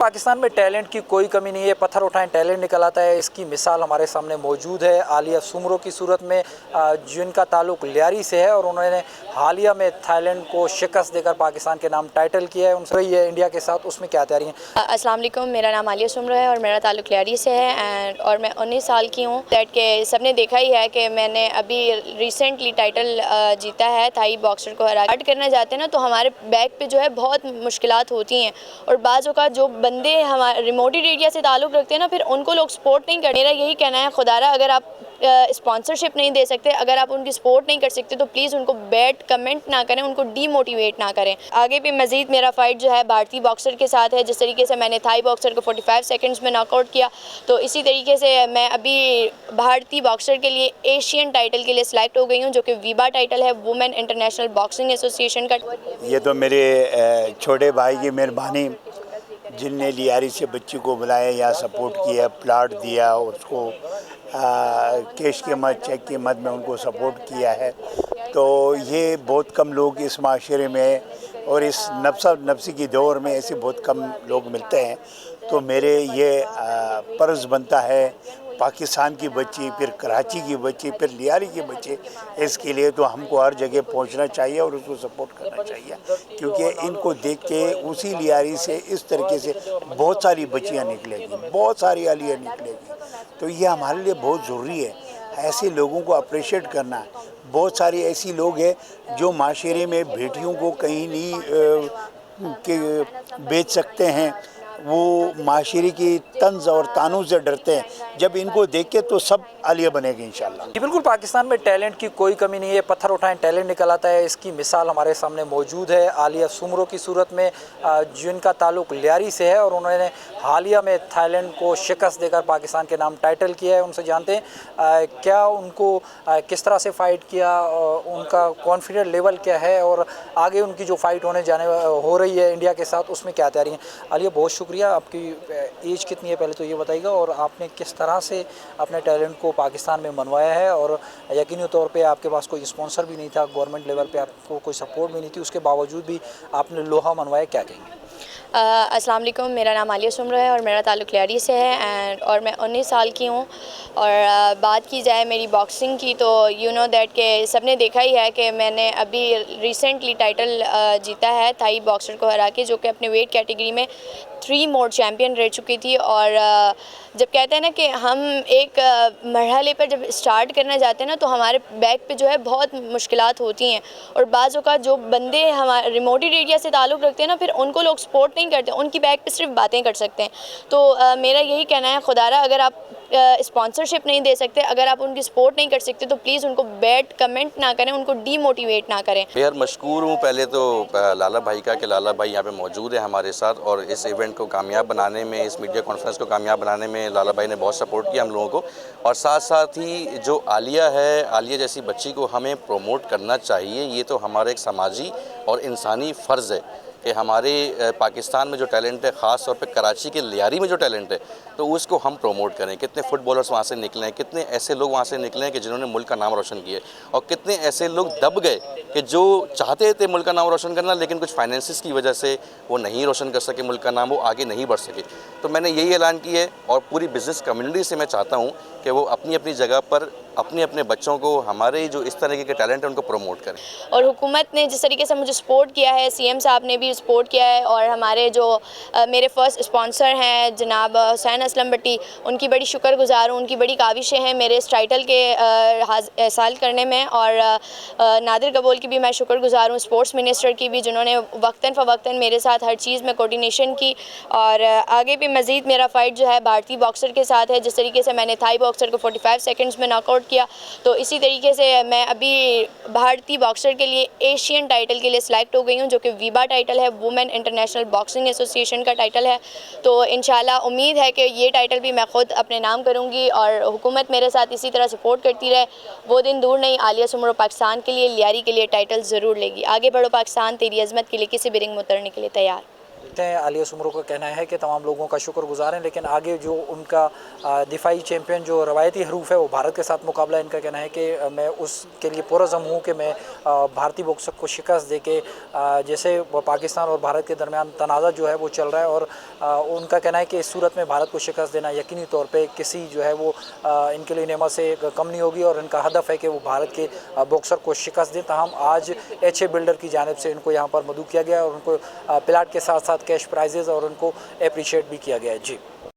पाकिस्तान में टैलेंट की कोई कमी नहीं है, पत्थर उठाएं टैलेंट निकल आता है। इसकी मिसाल हमारे सामने मौजूद है आलिया सुमरो की सूरत में, जिनका ताल्लुक लियारी से है और उन्होंने हालिया में थाईलैंड को शिकस्त देकर पाकिस्तान के नाम टाइटल किया है। उनसे रही है इंडिया के साथ, उसमें क्या तैयारी है? अस्सलाम वालेकुम, मेरा नाम आलिया सुमरो है और मेरा ताल्लुक लियारी से है और मैं 19 साल की हूँ। दैट के सबने देखा ही है कि मैंने अभी रिसेंटली टाइटल जीता है थाई बॉक्सर को हरा। स्टार्ट करना चाहते हैं ना तो हमारे बैक पे जो है बहुत मुश्किलात होती हैं और बाज़ों का जो बंदे हमारे रिमोट एरिया से ताल्लुक़ रखते हैं ना, फिर उनको लोग सपोर्ट नहीं करते। मेरा यही कहना है, खुदारा अगर आप स्पॉन्सरशिप नहीं दे सकते, अगर आप उनकी सपोर्ट नहीं कर सकते तो प्लीज़ उनको बैड कमेंट ना करें, उनको डीमोटिवेट ना करें। आगे भी मज़ीद मेरा फ़ाइट जो है भारतीय बॉक्सर के साथ है। जिस तरीके से मैंने थाई बॉक्सर को 45 सेकंड्स में नॉकआउट किया, तो इसी तरीके से मैं अभी भारतीय बॉक्सर के लिए एशियन टाइटल के लिए सिलेक्ट हो गई हूँ, जो कि वीबा टाइटल है, वुमेन इंटरनेशनल बॉक्सिंग एसोसिएशन का। ये तो मेरे छोटे भाई की मेहरबानी, जिनने लियारी से बच्ची को बुलाया, यहाँ सपोर्ट किया, प्लाट दिया, उसको कैश की मद, चेक की मद में उनको सपोर्ट किया है। तो ये बहुत कम लोग इस माशरे में और इस नफ्सी की दौर में ऐसे बहुत कम लोग मिलते हैं। तो मेरे ये फ़र्ज़ बनता है, पाकिस्तान की बच्ची, फिर कराची की बच्ची, फिर लियारी की बच्ची, इसके लिए तो हमको हर जगह पहुंचना चाहिए और उसको सपोर्ट करना चाहिए, क्योंकि इनको देख के उसी लियारी से इस तरीके से बहुत सारी बच्चियां निकलेगी, बहुत सारी आलिया निकलेगी। तो ये हमारे लिए बहुत ज़रूरी है, ऐसे लोगों को अप्रिशिएट करना। बहुत सारी ऐसी लोग हैं जो माशरे में बेटियों को कहीं नहीं बेच सकते हैं, वो माशरे की तंज और तानू से डरते हैं। जब इनको देखे तो सब आलिया बनेगी इंशाल्लाह। जी बिल्कुल, पाकिस्तान में टैलेंट की कोई कमी नहीं है, पत्थर उठाएं टैलेंट निकल आता है। इसकी मिसाल हमारे सामने मौजूद है आलिया सुमरो की सूरत में, जिनका ताल्लुक लियारी से है और उन्होंने हालिया में थाईलैंड को शिकस्त देकर पाकिस्तान के नाम टाइटल किया है। उनसे जानते हैं क्या उनको किस तरह से फ़ाइट किया, उनका कॉन्फिडेंस लेवल क्या है और आगे उनकी जो फ़ाइट हो रही है इंडिया के साथ, उसमें क्या तैयारी है। आलिया, बहुत शुक्रिया। आपकी एज कितनी है पहले तो ये बताइएगा, और आपने किस तरह से अपने टैलेंट को पाकिस्तान में मनवाया है? और यकीनी तौर पे आपके पास कोई स्पॉन्सर भी नहीं था, गवर्नमेंट लेवल पे आपको कोई सपोर्ट भी नहीं थी, उसके बावजूद भी आपने लोहा मनवाया, क्या कहेंगे? अस्सलाम वालेकुम, मेरा नाम आलिया सुमरो है और मेरा ताल्लुक लियारी से है और मैं 19 साल की हूँ। और बात की जाए मेरी बॉक्सिंग की, तो यू नो दैट के सबने देखा ही है कि मैंने अभी रिसेंटली टाइटल जीता है थाई बॉक्सर को हरा के, जो कि अपने वेट कैटेगरी में 3 मोड चैम्पियन रह चुकी थी। और जब कहते हैं ना कि हम एक मरहले पर जब स्टार्ट करना जाते हैं ना, तो हमारे बैक पे जो है बहुत मुश्किलात होती हैं और बाज़ों का जो बंदे हमारे रिमोट एरिया से ताल्लुक़ रखते हैं ना, फिर उनको लोग सपोर्ट नहीं करते, उनकी बैक पे सिर्फ बातें कर सकते हैं। तो मेरा यही कहना है, खुदारा अगर आप स्पॉन्सरशिप नहीं दे सकते, अगर आप उनकी सपोर्ट नहीं कर सकते तो प्लीज़ उनको बैड कमेंट ना करें, उनको डीमोटिवेट ना करें। बेहद मशकूर हूँ पहले तो लाला भाई का, कि लाला भाई यहाँ पे मौजूद है हमारे साथ और इस इवेंट को कामयाब बनाने में, इस मीडिया कॉन्फ्रेंस को कामयाब बनाने में लाला भाई ने बहुत सपोर्ट किया हम लोगों को। और साथ साथ ही जो आलिया है, आलिया जैसी बच्ची को हमें प्रमोट करना चाहिए। ये तो हमारा एक समाजी और इंसानी फ़र्ज़ है कि हमारे पाकिस्तान में जो टैलेंट है, ख़ास तौर पे कराची के लियारी में जो टैलेंट है, तो उसको हम प्रमोट करें। कितने फुटबॉलर्स वहाँ से निकले हैं, कितने ऐसे लोग वहाँ से निकले हैं कि जिन्होंने मुल्क का नाम रोशन किया, और कितने ऐसे लोग दब गए कि जो चाहते थे मुल्क का नाम रोशन करना, लेकिन कुछ फाइनेंसिस की वजह से वो नहीं रोशन कर सके मुल्क का नाम, वो आगे नहीं बढ़ सके। तो मैंने यही ऐलान किया है और पूरी बिज़नेस कम्युनिटी से मैं चाहता हूँ कि वो अपनी अपनी जगह पर अपने अपने बच्चों को, हमारे जो इस तरह के टैलेंट है, उनको प्रमोट करें। और हुकूमत ने जिस तरीके से मुझे सपोर्ट किया है, सीएम साहब ने भी सपोर्ट किया है, और हमारे जो मेरे फ़र्स्ट स्पॉन्सर हैं जनाब हुसैन असलम भट्टी, उनकी बड़ी शुक्रगुज़ार हूँ। उनकी बड़ी काविशें हैं मेरे इस टाइटल के हासिल करने में। और नादिर कबूल की भी मैं शुक्रगुज़ार हूँ, स्पोर्ट्स मिनिस्टर की भी, जिन्होंने वक्तन फ़वक्तन मेरे साथ हर चीज़ में कोऑर्डिनेशन की। और आगे भी मज़ीद मेरा फ़ाइट जो है भारतीय बॉक्सर के साथ है। जिस तरीके से मैंने थाई बॉक्सर को 45 सेकंड्स में नॉकआउट किया, तो इसी तरीके से मैं अभी भारतीय बॉक्सर के लिए एशियन टाइटल के लिए सिलेक्ट हो गई हूँ, जो कि वीबा टाइटल है, वुमेन इंटरनेशनल बॉक्सिंग एसोसिएशन का टाइटल है। तो इंशाल्लाह उम्मीद है कि ये टाइटल भी मैं ख़ुद अपने नाम करूँगी और हुकूमत मेरे साथ इसी तरह सपोर्ट करती रहे। वो दिन दूर नहीं, आलिया सुमरो पाकिस्तान के लिए, लियारी के लिए टाइटल ज़रूर लेगी। आगे बढ़ो पाकिस्तान, तेरी अज़मत के लिए किसी भी रिंग में उतरने के लिए तैयार। आलिया सुमरो का कहना है कि तमाम लोगों का शुक्रगुजार हैं, लेकिन आगे जो उनका दिफाई चैम्पियन जो रवायती हरूफ है वो भारत के साथ मुकाबला, इनका कहना है कि मैं उसके लिए पुरज़म हूँ कि मैं भारतीय बॉक्सर को शिकस्त दे के जैसे पाकिस्तान और भारत के दरमियान तनाज़ा जो है वो चल रहा है, और उनका कहना है कि इस सूरत में भारत को शिकस्त देना यकीनी तौर पे किसी जो है वो इनके लिए नेमत से कम नहीं होगी, और इनका हदफ है कि वो भारत के बॉक्सर को शिकस्त दें। ताहम आज HA बिल्डर की जानिब से इनको यहाँ पर मदऊ किया गया और उनको प्लाट के साथ साथ कैश प्राइजेज़ और उनको अप्रिशिएट भी किया गया है। जी।